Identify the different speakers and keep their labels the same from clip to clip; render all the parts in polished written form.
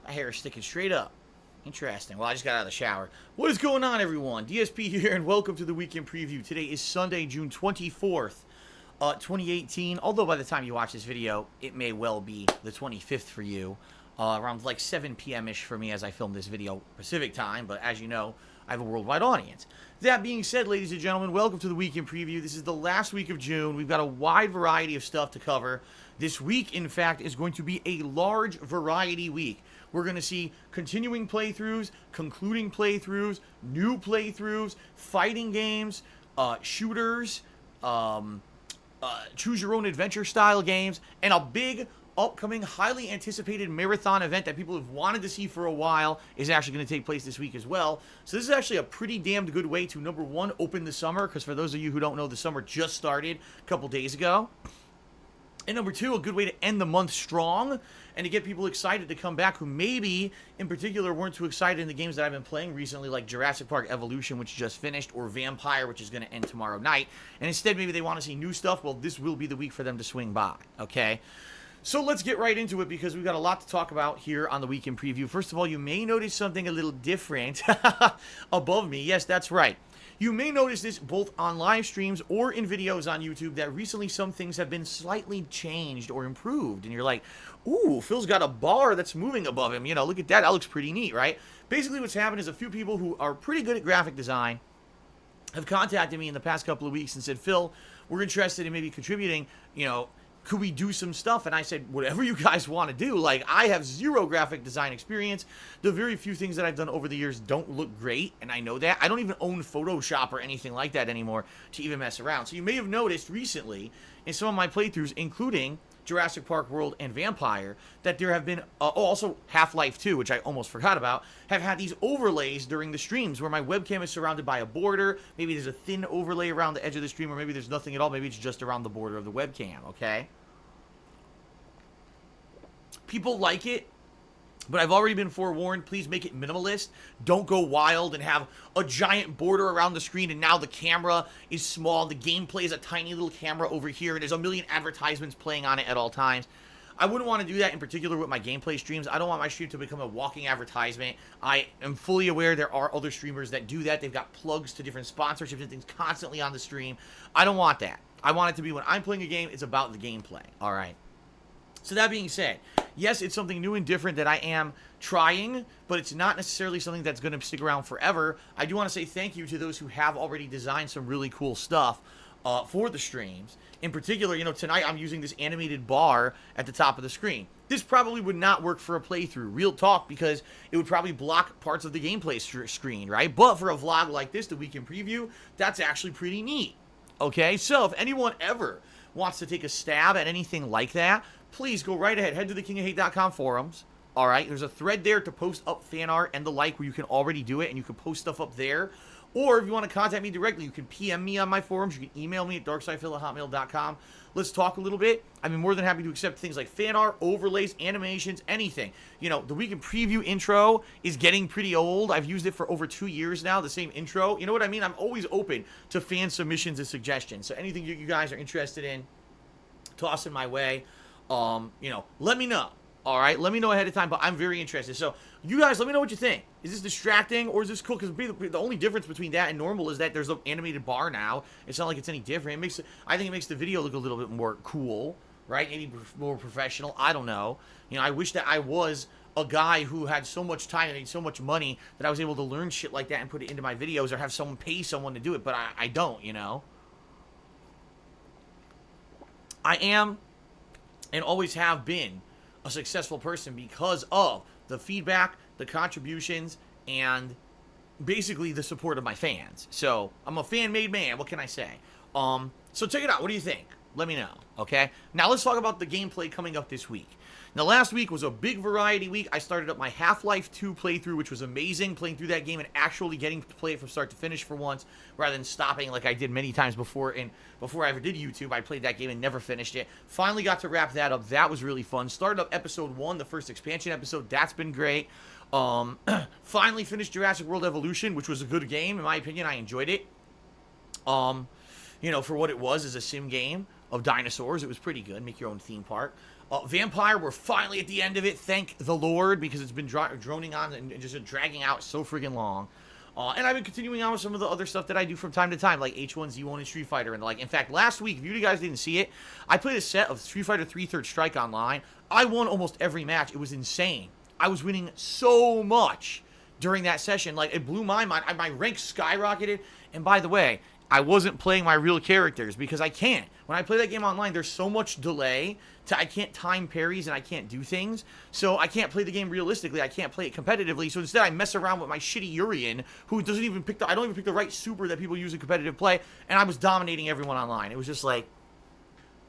Speaker 1: My hair is sticking straight up. Interesting. Well, I just got out of the shower. What is going on, everyone? DSP here, and welcome to the Weekend Preview. Today is Sunday, June 24th, 2018. Although by the time you watch this video, it may well be the 25th for you. Around like 7 p.m.-ish for me as I film this video Pacific time. But as you know, I have a worldwide audience. That being said, ladies and gentlemen, welcome to the Weekend Preview. This is the last week of June. We've got a wide variety of stuff to cover. This week, in fact, is going to be a large variety week. We're going to see continuing playthroughs, concluding playthroughs, new playthroughs, fighting games, shooters, choose-your-own-adventure style games, and a big upcoming, highly anticipated marathon event that people have wanted to see for a while is actually going to take place this week as well. So this is actually a pretty damned good way to, number one, open the summer, because for those of you who don't know, the summer just started a couple days ago. And number two, a good way to end the month strong and to get people excited to come back who maybe, in particular, weren't too excited in the games that I've been playing recently, like Jurassic Park Evolution, which just finished, or Vampire, which is going to end tomorrow night. And instead, maybe they want to see new stuff. Well, this will be the week for them to swing by, okay? So let's get right into it because we've got a lot to talk about here on the Weekend Preview. First of all, you may notice something a little different above me. Yes, that's right. You may notice this both on live streams or in videos on YouTube that recently some things have been slightly changed or improved. And you're like, ooh, Phil's got a bar that's moving above him. You know, look at that. That looks pretty neat, right? Basically what's happened is a few people who are pretty good at graphic design have contacted me in the past couple of weeks and said, Phil, we're interested in maybe contributing, you know, could we do some stuff? And I said, whatever you guys want to do. Like, I have zero graphic design experience. The very few things that I've done over the years don't look great, and I know that. I don't even own Photoshop or anything like that anymore to even mess around. So you may have noticed recently in some of my playthroughs, including Jurassic Park World and Vampire, that there have been, also Half-Life 2, which I almost forgot about, have had these overlays during the streams where my webcam is surrounded by a border. Maybe there's a thin overlay around the edge of the stream, or maybe there's nothing at all. Maybe it's just around the border of the webcam, okay? People like it, but I've already been forewarned. Please make it minimalist. Don't go wild and have a giant border around the screen and now the camera is small. The gameplay is a tiny little camera over here and there's a million advertisements playing on it at all times. I wouldn't want to do that in particular with my gameplay streams. I don't want my stream to become a walking advertisement. I am fully aware there are other streamers that do that. They've got plugs to different sponsorships and things constantly on the stream. I don't want that. I want it to be when I'm playing a game, it's about the gameplay. All right. So that being said, yes, it's something new and different that I am trying, but it's not necessarily something that's going to stick around forever. I do want to say thank you to those who have already designed some really cool stuff for the streams. In particular, you know, tonight I'm using this animated bar at the top of the screen. This probably would not work for a playthrough, real talk, because it would probably block parts of the gameplay screen, right? But for a vlog like this, the Weekend Preview, that's actually pretty neat. Okay, so if anyone ever wants to take a stab at anything like that, please go right ahead. Head to the kingofhate.com forums. All right, there's a thread there to post up fan art and the like where you can already do it, and you can post stuff up there. Or if you want to contact me directly, you can PM me on my forums. You can email me at darksidefil@hotmail.com. Let's talk a little bit. I'd be more than happy to accept things like fan art, overlays, animations, anything. You know, the Weekend Preview intro is getting pretty old. I've used it for over 2 years now, the same intro. You know what I mean? I'm always open to fan submissions and suggestions. So anything you guys are interested in, toss it my way. You know, let me know. All right, let me know ahead of time, but I'm very interested. So you guys, let me know what you think. Is this distracting or is this cool? Because the only difference between that and normal is that there's an animated bar now. It's not like it's any different. I think it makes the video look a little bit more cool, right? Maybe more professional. I don't know. You know, I wish that I was a guy who had so much time and made so much money that I was able to learn shit like that and put it into my videos or have someone pay someone to do it, but I don't, you know. I am and always have been a successful person because of the feedback, the contributions, and basically the support of my fans. So I'm a fan-made man. What can I say? So check it out. What do you think? Let me know. Okay. Now let's talk about the gameplay coming up this week. Now last week was a big variety week. I started up my Half-Life 2 playthrough, which was amazing, playing through that game and actually getting to play it from start to finish for once, rather than stopping like I did many times before. And before I ever did YouTube, I played that game and never finished it. Finally got to wrap that up. That was really fun. Started up episode 1, the first expansion episode. That's been great. Finally finished Jurassic World Evolution, which was a good game. In my opinion, I enjoyed it. You know, for what it was as a sim game of dinosaurs, it was pretty good. Make your own theme park. Vampire, we're finally at the end of it. Thank the Lord, because it's been droning on and just dragging out so freaking long. And I've been continuing on with some of the other stuff that I do from time to time, like H1Z1 and Street Fighter and the like. In fact, last week, if you guys didn't see it, I played a set of Street Fighter 3 Third Strike online. I won almost every match. It was insane. I was winning so much during that session. Like, it blew my mind. My rank skyrocketed. And by the way, I wasn't playing my real characters because I can't. When I play that game online, there's so much delay I can't time parries and I can't do things. So I can't play the game realistically. I can't play it competitively. So instead, I mess around with my shitty Urian, who doesn't even pick I don't even pick the right super that people use in competitive play. And I was dominating everyone online. It was just like,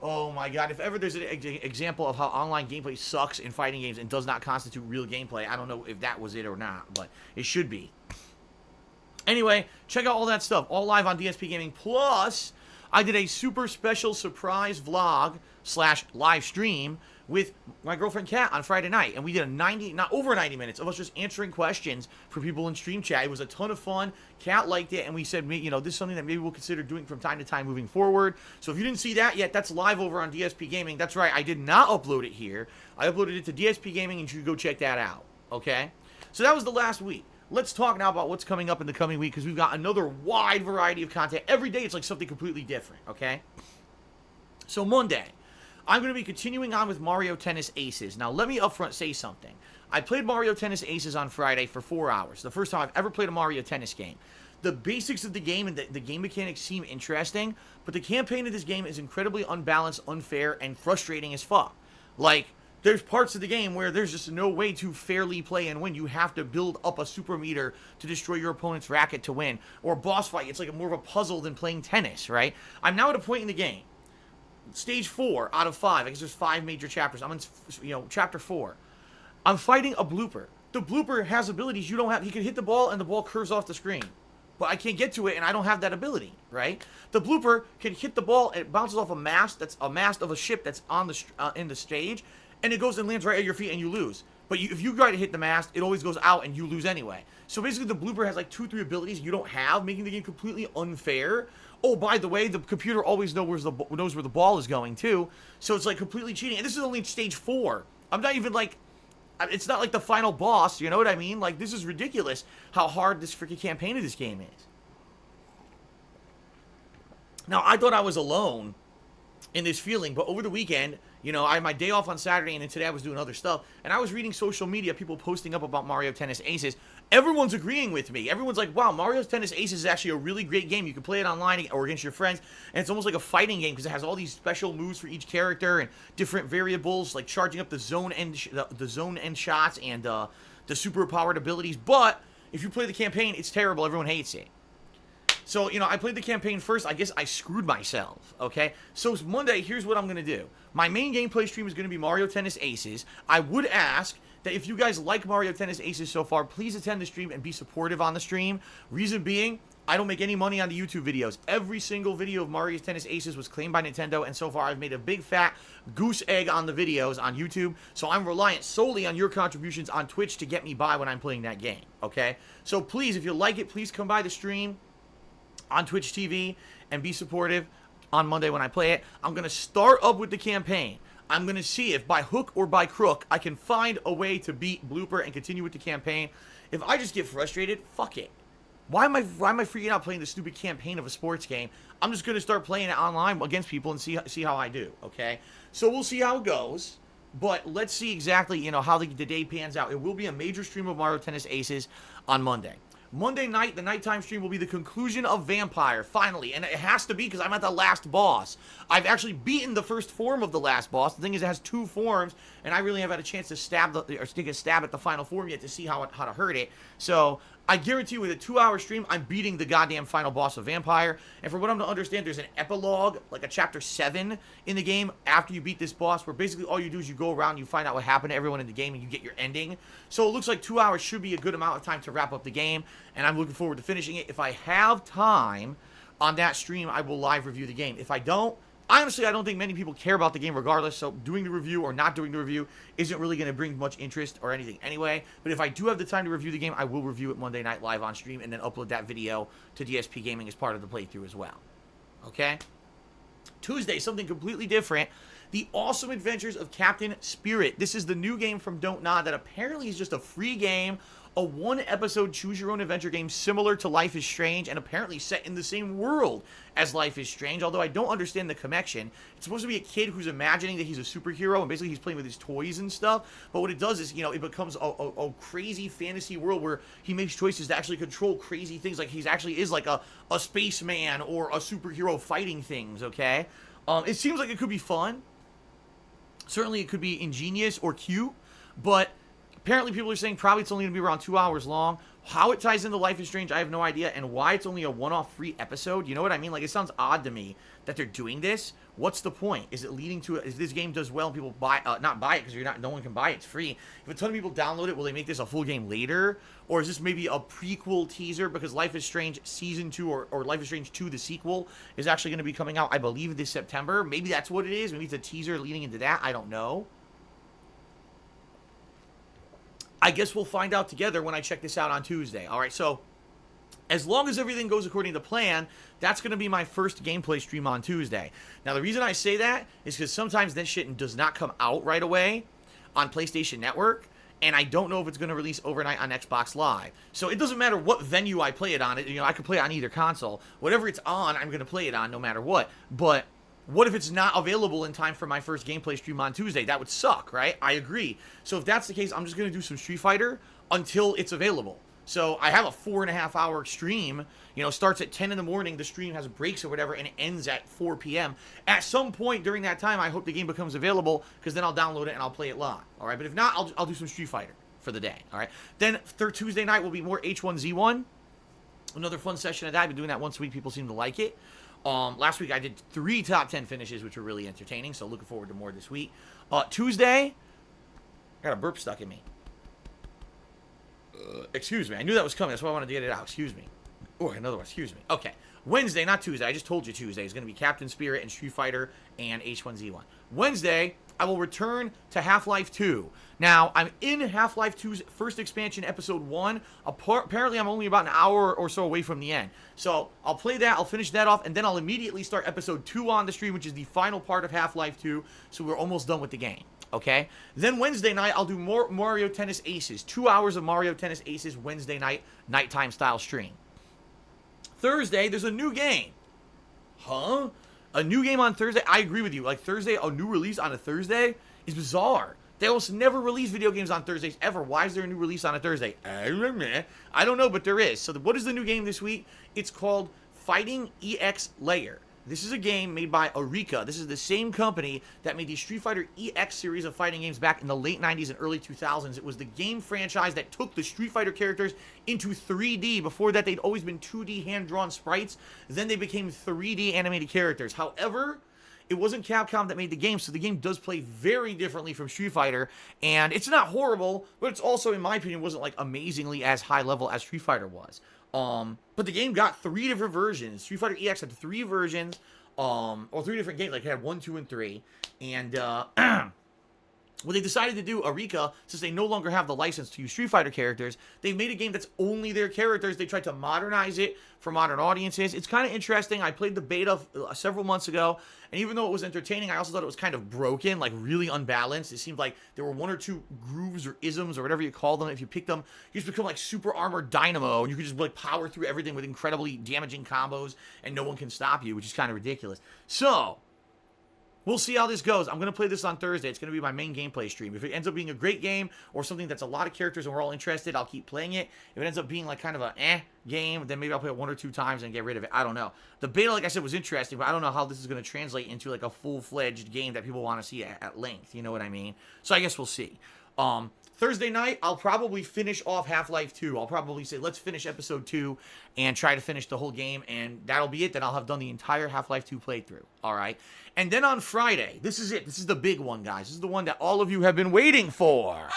Speaker 1: oh my god. If ever there's an example of how online gameplay sucks in fighting games and does not constitute real gameplay, I don't know if that was it or not, but it should be. Anyway, check out all that stuff, all live on DSP Gaming. Plus, I did a super special surprise vlog / live stream with my girlfriend Kat on Friday night, and we did not over 90 minutes of us just answering questions for people in stream chat. It was a ton of fun. Kat liked it, and we said, you know, this is something that maybe we'll consider doing from time to time moving forward. So if you didn't see that yet, that's live over on DSP Gaming. That's right, I did not upload it here. I uploaded it to DSP Gaming, and you should go check that out. Okay, so that was the last week. Let's talk now about what's coming up in the coming week, because we've got another wide variety of content. Every day it's like something completely different, okay? So Monday, I'm going to be continuing on with Mario Tennis Aces. Now, let me upfront say something. I played Mario Tennis Aces on Friday for 4 hours. The first time I've ever played a Mario Tennis game. The basics of the game and the game mechanics seem interesting, but the campaign of this game is incredibly unbalanced, unfair, and frustrating as fuck. Like, there's parts of the game where there's just no way to fairly play and win. You have to build up a super meter to destroy your opponent's racket to win. Or boss fight, it's like more of a puzzle than playing tennis, right? I'm now at a point in the game. Stage 4 out of 5. I guess there's 5 major chapters. I'm in, chapter 4. I'm fighting a blooper. The blooper has abilities you don't have. He can hit the ball and the ball curves off the screen. But I can't get to it and I don't have that ability, right? The blooper can hit the ball and it bounces off a mast. That's a mast of a ship that's on the in the stage. And it goes and lands right at your feet and you lose. But if you try to hit the mast, it always goes out and you lose anyway. So basically the blooper has like 2-3 abilities you don't have, making the game completely unfair. Oh, by the way, the computer always knows where the ball is going too. So it's like completely cheating. And this is only stage 4. I'm not even like, it's not like the final boss, you know what I mean? Like, this is ridiculous how hard this freaking campaign of this game is. Now, I thought I was alone in this feeling, but over the weekend, I had my day off on Saturday, and then today I was doing other stuff, and I was reading social media, people posting up about Mario Tennis Aces. Everyone's agreeing with me. Everyone's like, wow, Mario Tennis Aces is actually a really great game. You can play it online or against your friends, and it's almost like a fighting game because it has all these special moves for each character and different variables, like charging up the zone end shots and the super powered abilities. But if you play the campaign, it's terrible. Everyone hates it. So, I played the campaign first. I guess I screwed myself, okay? So, Monday, here's what I'm going to do. My main gameplay stream is going to be Mario Tennis Aces. I would ask that if you guys like Mario Tennis Aces so far, please attend the stream and be supportive on the stream. Reason being, I don't make any money on the YouTube videos. Every single video of Mario Tennis Aces was claimed by Nintendo, and so far I've made a big fat goose egg on the videos on YouTube, so I'm reliant solely on your contributions on Twitch to get me by when I'm playing that game, okay? So please, if you like it, please come by the stream on Twitch TV and be supportive on Monday when I play it. I'm going to start up with the campaign. I'm going to see if by hook or by crook I can find a way to beat Blooper and continue with the campaign. If I just get frustrated, fuck it. Why am I freaking out playing the stupid campaign of a sports game? I'm just going to start playing it online against people and see how I do, okay? So we'll see how it goes. But let's see exactly, how the day pans out. It will be a major stream of Mario Tennis Aces on Monday. Monday night, the nighttime stream will be the conclusion of Vampire, finally. And it has to be because I'm at the last boss. I've actually beaten the first form of the last boss. The thing is, it has 2 forms, and I really haven't had a chance to take a stab at the final form yet to see how to hurt it. So I guarantee you with a 2-hour stream, I'm beating the goddamn final boss of Vampire. And from what I'm to understand, there's an epilogue, like a chapter 7 in the game after you beat this boss, where basically all you do is you go around, you find out what happened to everyone in the game, and you get your ending. So it looks like 2 hours should be a good amount of time to wrap up the game, and I'm looking forward to finishing it. If I have time on that stream, I will live review the game. If I don't, honestly, I don't think many people care about the game regardless, so doing the review or not doing the review isn't really going to bring much interest or anything anyway. But if I do have the time to review the game, I will review it Monday night live on stream and then upload that video to DSP Gaming as part of the playthrough as well. Okay? Tuesday, something completely different. The Awesome Adventures of Captain Spirit. This is the new game from Don't Nod that apparently is just a free game, a one-episode choose-your-own-adventure game similar to Life is Strange and apparently set in the same world as Life is Strange, although I don't understand the connection. It's supposed to be a kid who's imagining that he's a superhero, and basically he's playing with his toys and stuff, but what it does is, it becomes a crazy fantasy world where he makes choices to actually control crazy things, like he actually is like a spaceman or a superhero fighting things, okay? It seems like it could be fun. Certainly it could be ingenious or cute, but apparently people are saying probably it's only going to be around 2 hours long. How it ties into Life is Strange, I have no idea, and why it's only a one-off free episode. You know what I mean? Like, it sounds odd to me that they're doing this. What's the point? Is it leading to, if this game does well and people not buy it because no one can buy it, it's free. If a ton of people download it, will they make this a full game later? Or is this maybe a prequel teaser because Life is Strange Season 2 or Life is Strange 2, the sequel, is actually going to be coming out, I believe, this September? Maybe that's what it is. Maybe it's a teaser leading into that. I don't know. I guess we'll find out together when I check this out on Tuesday. All right, so as long as everything goes according to plan, that's going to be my first gameplay stream on Tuesday. Now, the reason I say that is because sometimes this shit does not come out right away on PlayStation Network, and I don't know if it's going to release overnight on Xbox Live. So it doesn't matter what venue I play it on. I could play it on either console. Whatever it's on, I'm going to play it on no matter what. But what if it's not available in time for my first gameplay stream on Tuesday? That would suck, right? I agree. So if that's the case, I'm just going to do some Street Fighter until it's available. So I have a 4.5 hour stream, starts at 10 in the morning, the stream has breaks or whatever, and it ends at 4 p.m. At some point during that time, I hope the game becomes available, because then I'll download it and I'll play it live, all right? But if not, I'll do some Street Fighter for the day, all right? Then Tuesday night will be more H1Z1, another fun session of that. I've been doing that once a week. People seem to like it. Last week I did 3 top 10 finishes, which were really entertaining, so looking forward to more this week. Tuesday, I got a burp stuck in me. Excuse me. I knew that was coming. That's why I wanted to get it out. Excuse me. Oh, another one. Excuse me. Okay. Wednesday, not Tuesday. I just told you Tuesday is going to be Captain Spirit and Street Fighter and H1Z1. Wednesday, I will return to Half-Life 2. Now, I'm in Half-Life 2's first expansion, Episode 1. Apparently, I'm only about an hour or so away from the end. So, I'll play that, I'll finish that off, and then I'll immediately start Episode 2 on the stream, which is the final part of Half-Life 2, so we're almost done with the game. Okay? Then Wednesday night, I'll do more Mario Tennis Aces. 2 hours of Mario Tennis Aces Wednesday night, nighttime style stream. Thursday, there's a new game. Huh? A new game on Thursday? I agree with you. Like, Thursday, a new release on a Thursday is bizarre. They almost never release video games on Thursdays ever. Why is there a new release on a Thursday? I don't know, but there is. So what is the new game this week? It's called Fighting EX Layer. This is a game made by Eureka. This is the same company that made the Street Fighter EX series of fighting games back in the late 90s and early 2000s. It was the game franchise that took the Street Fighter characters into 3D. Before that, they'd always been 2D hand-drawn sprites. Then they became 3D animated characters. However, it wasn't Capcom that made the game, so the game does play very differently from Street Fighter. And it's not horrible, but it's also, in my opinion, wasn't like amazingly as high level as Street Fighter was. But the game got 3 different versions. Street Fighter EX had 3 versions, or 3 different games. Like, it had 1, 2, and 3. And, what they decided to do, Eureka, since they no longer have the license to use Street Fighter characters, they made a game that's only their characters. They tried to modernize it for modern audiences. It's kind of interesting. I played the beta several months ago, and even though it was entertaining, I also thought it was kind of broken, like really unbalanced. It seemed like there were 1 or 2 grooves or isms or whatever you call them. If you pick them, you just become like super armored dynamo, and you can just like power through everything with incredibly damaging combos, and no one can stop you, which is kind of ridiculous. So we'll see how this goes. I'm going to play this on Thursday. It's going to be my main gameplay stream. If it ends up being a great game or something that's a lot of characters and we're all interested, I'll keep playing it. If it ends up being like kind of a game, then maybe I'll play it 1 or 2 times and get rid of it. I don't know. The beta, like I said, was interesting, but I don't know how this is going to translate into like a full-fledged game that people want to see at length. You know what I mean? So I guess we'll see. Thursday night, I'll probably finish off Half-Life 2. I'll probably say, let's finish Episode 2 and try to finish the whole game, and that'll be it. Then I'll have done the entire Half-Life 2 playthrough, all right? And then on Friday, this is it. This is the big one, guys. This is the one that all of you have been waiting for.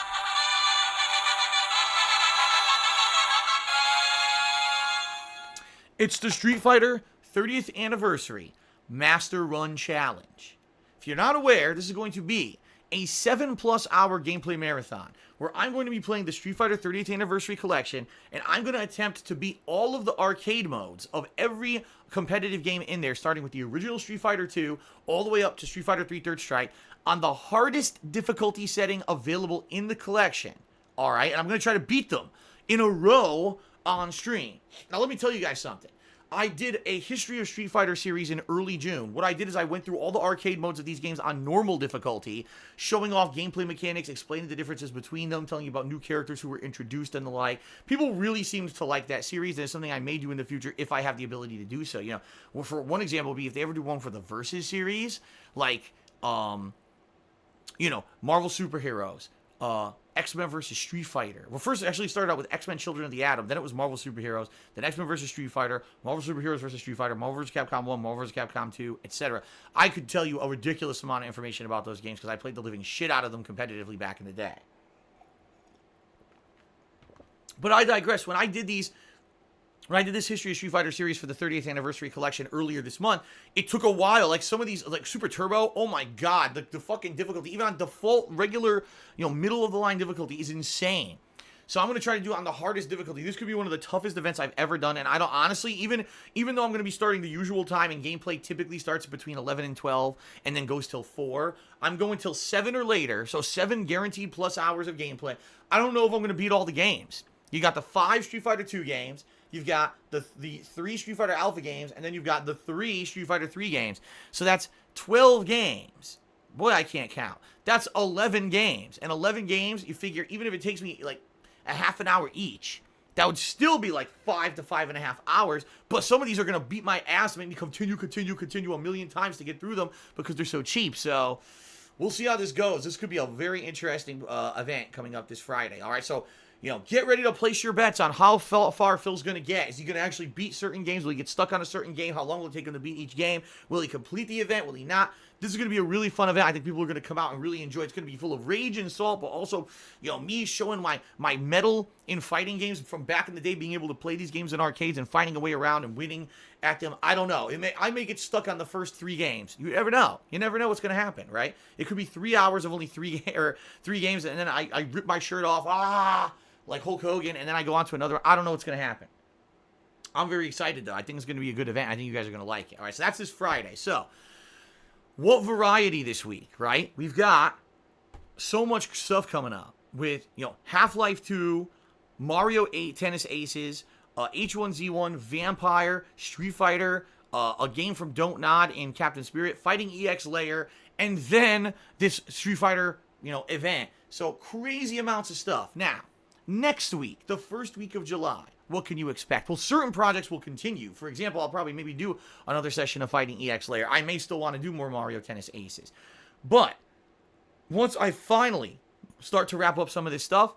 Speaker 1: It's the Street Fighter 30th Anniversary Master Run Challenge. If you're not aware, this is going to be a 7+ hour gameplay marathon where I'm going to be playing the Street Fighter 30th Anniversary Collection, and I'm going to attempt to beat all of the arcade modes of every competitive game in there, starting with the original Street Fighter 2 all the way up to Street Fighter 3 Third Strike on the hardest difficulty setting available in the collection. All right, and I'm going to try to beat them in a row on stream. Now, let me tell you guys something. I did a History of Street Fighter series in early June. What I did is I went through all the arcade modes of these games on normal difficulty, showing off gameplay mechanics, explaining the differences between them, telling you about new characters who were introduced and the like. People really seemed to like that series, and it's something I may do in the future if I have the ability to do so. You know, well, for one example would be if they ever do one for the Versus series, like, you know, Marvel Superheroes, X-Men versus Street Fighter. Well, first it actually started out with X-Men Children of the Atom, then it was Marvel Superheroes, then X-Men versus Street Fighter, Marvel Superheroes versus Street Fighter, Marvel vs. Capcom 1, Marvel vs. Capcom 2, etc. I could tell you a ridiculous amount of information about those games because I played the living shit out of them competitively back in the day. But I digress. When I did this History of Street Fighter series for the 30th Anniversary Collection earlier this month, it took a while. Like, some of these, like Super Turbo, oh my god, the fucking difficulty, even on default, regular, you know, middle-of-the-line difficulty is insane. So I'm going to try to do it on the hardest difficulty. This could be one of the toughest events I've ever done, and I don't, honestly, even though I'm going to be starting the usual time, and gameplay typically starts between 11 and 12, and then goes till 4, I'm going till 7 or later, so 7 guaranteed plus hours of gameplay. I don't know if I'm going to beat all the games. You got the 5 Street Fighter 2 games, you've got the 3 Street Fighter Alpha games, and then you've got the 3 Street Fighter 3 games. So that's 12 games. Boy, I can't count. That's 11 games. And 11 games, you figure, even if it takes me like a half an hour each, that would still be like 5 to 5.5 hours. But some of these are going to beat my ass and make me continue a million times to get through them because they're so cheap. So we'll see how this goes. This could be a very interesting event coming up this Friday. All right, so, you know, get ready to place your bets on how far Phil's going to get. Is he going to actually beat certain games? Will he get stuck on a certain game? How long will it take him to beat each game? Will he complete the event? Will he not? This is going to be a really fun event. I think people are going to come out and really enjoy it. It's going to be full of rage and salt, but also, you know, me showing my mettle in fighting games from back in the day, being able to play these games in arcades and finding a way around and winning at them. I don't know. I may get stuck on the first 3 games. You never know. You never know what's going to happen, right? It could be 3 hours of only 3 games, and then I rip my shirt off, like Hulk Hogan, and then I go on to another. I don't know what's going to happen. I'm very excited, though. I think it's going to be a good event. I think you guys are going to like it. All right, so that's this Friday. So, what variety this week, right? We've got so much stuff coming up with, you know, Half-Life 2, Mario 8 Tennis Aces, H1Z1, Vampire, Street Fighter, a game from Don't Nod in Captain Spirit, Fighting EX Layer, and then this Street Fighter, you know, event. So, crazy amounts of stuff. Now, next week, the first week of July, what can you expect? Well, certain projects will continue. For example, I'll probably maybe do another session of Fighting EX Layer. I may still want to do more Mario Tennis Aces. But once I finally start to wrap up some of this stuff,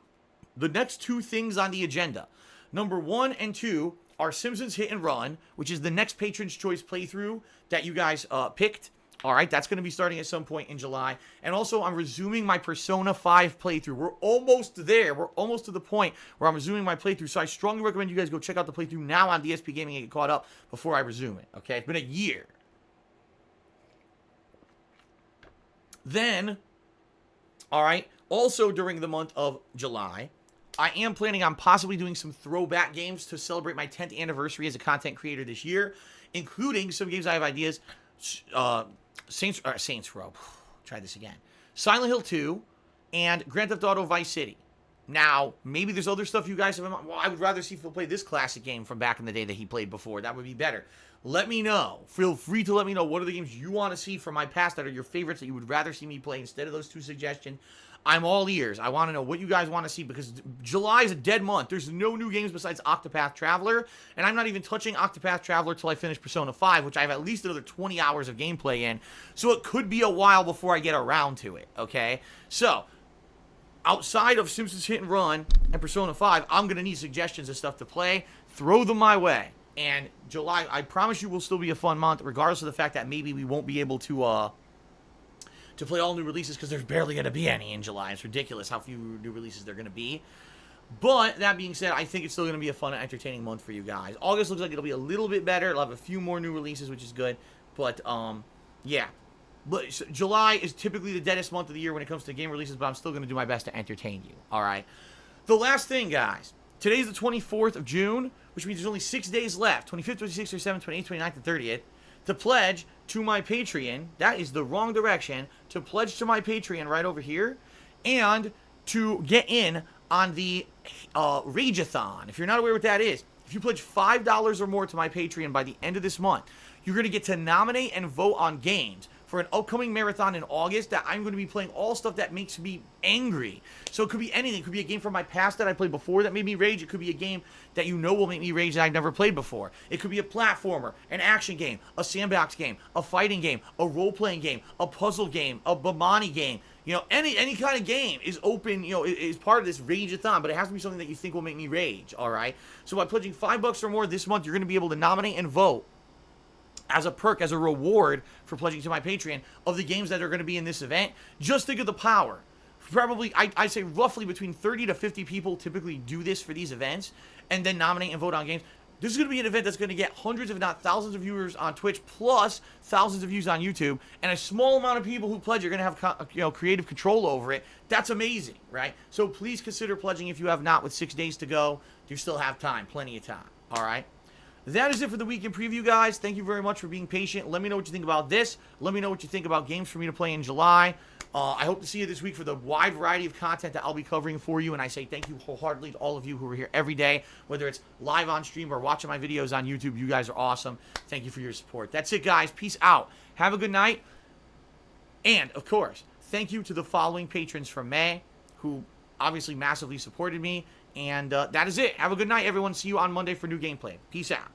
Speaker 1: the next 2 things on the agenda, number 1 and 2, are Simpsons Hit and Run, which is the next Patron's Choice playthrough that you guys picked. All right, that's going to be starting at some point in July. And also, I'm resuming my Persona 5 playthrough. We're almost there. We're almost to the point where I'm resuming my playthrough. So I strongly recommend you guys go check out the playthrough now on DSP Gaming and get caught up before I resume it. Okay, it's been a year. Then, all right, also during the month of July, I am planning on possibly doing some throwback games to celebrate my 10th anniversary as a content creator this year, including some games I have ideas. Saints Row. Try this again. Silent Hill 2 and Grand Theft Auto Vice City. Now, maybe there's other stuff you guys have in mind. Well, I would rather see Phil play this classic game from back in the day that he played before. That would be better. Let me know. Feel free to let me know what are the games you want to see from my past that are your favorites that you would rather see me play instead of those 2 suggestions. I'm all ears. I want to know what you guys want to see because July is a dead month. There's no new games besides Octopath Traveler, and I'm not even touching Octopath Traveler till I finish Persona 5, which I have at least another 20 hours of gameplay in, so it could be a while before I get around to it, okay? So, outside of Simpsons Hit and Run and Persona 5, I'm going to need suggestions of stuff to play. Throw them my way. And July, I promise you, will still be a fun month, regardless of the fact that maybe we won't be able to play all new releases because there's barely going to be any in July. It's ridiculous how few new releases there are going to be. But that being said, I think it's still going to be a fun and entertaining month for you guys. August looks like it'll be a little bit better. It'll have a few more new releases, which is good. But, yeah. But July is typically the deadest month of the year when it comes to game releases, but I'm still going to do my best to entertain you, all right? The last thing, guys. Today's the 24th of June, which means there's only 6 days left, 25th, 26th, 27th, 28th, 29th, and 30th, to pledge to my Patreon. That is the wrong direction. To pledge to my Patreon right over here, and to get in on the Rageathon. If you're not aware what that is, if you pledge $5 or more to my Patreon by the end of this month, you're going to get to nominate and vote on games for an upcoming marathon in August that I'm going to be playing all stuff that makes me angry. So it could be anything. It could be a game from my past that I played before that made me rage. It could be a game that you know will make me rage that I've never played before. It could be a platformer, an action game, a sandbox game, a fighting game, a role-playing game, a puzzle game, a Bamani game. You know, any kind of game is open, you know, is part of this Rageathon, but it has to be something that you think will make me rage, all right? So by pledging $5 or more this month, you're going to be able to nominate and vote as a perk, as a reward for pledging to my Patreon of the games that are going to be in this event. Just think of the power. Probably, I'd say roughly between 30 to 50 people typically do this for these events and then nominate and vote on games. This is going to be an event that's going to get hundreds, if not thousands of viewers on Twitch, plus thousands of views on YouTube, and a small amount of people who pledge are going to have creative control over it. That's amazing, right? So please consider pledging if you have not. With 6 days to go, you still have time, plenty of time, all right? That is it for the weekend preview, guys. Thank you very much for being patient. Let me know what you think about this. Let me know what you think about games for me to play in July. I hope to see you this week for the wide variety of content that I'll be covering for you. And I say thank you wholeheartedly to all of you who are here every day, whether it's live on stream or watching my videos on YouTube. You guys are awesome. Thank you for your support. That's it, guys. Peace out. Have a good night. And, of course, thank you to the following patrons from May, who obviously massively supported me. And that is it. Have a good night, everyone. See you on Monday for new gameplay. Peace out.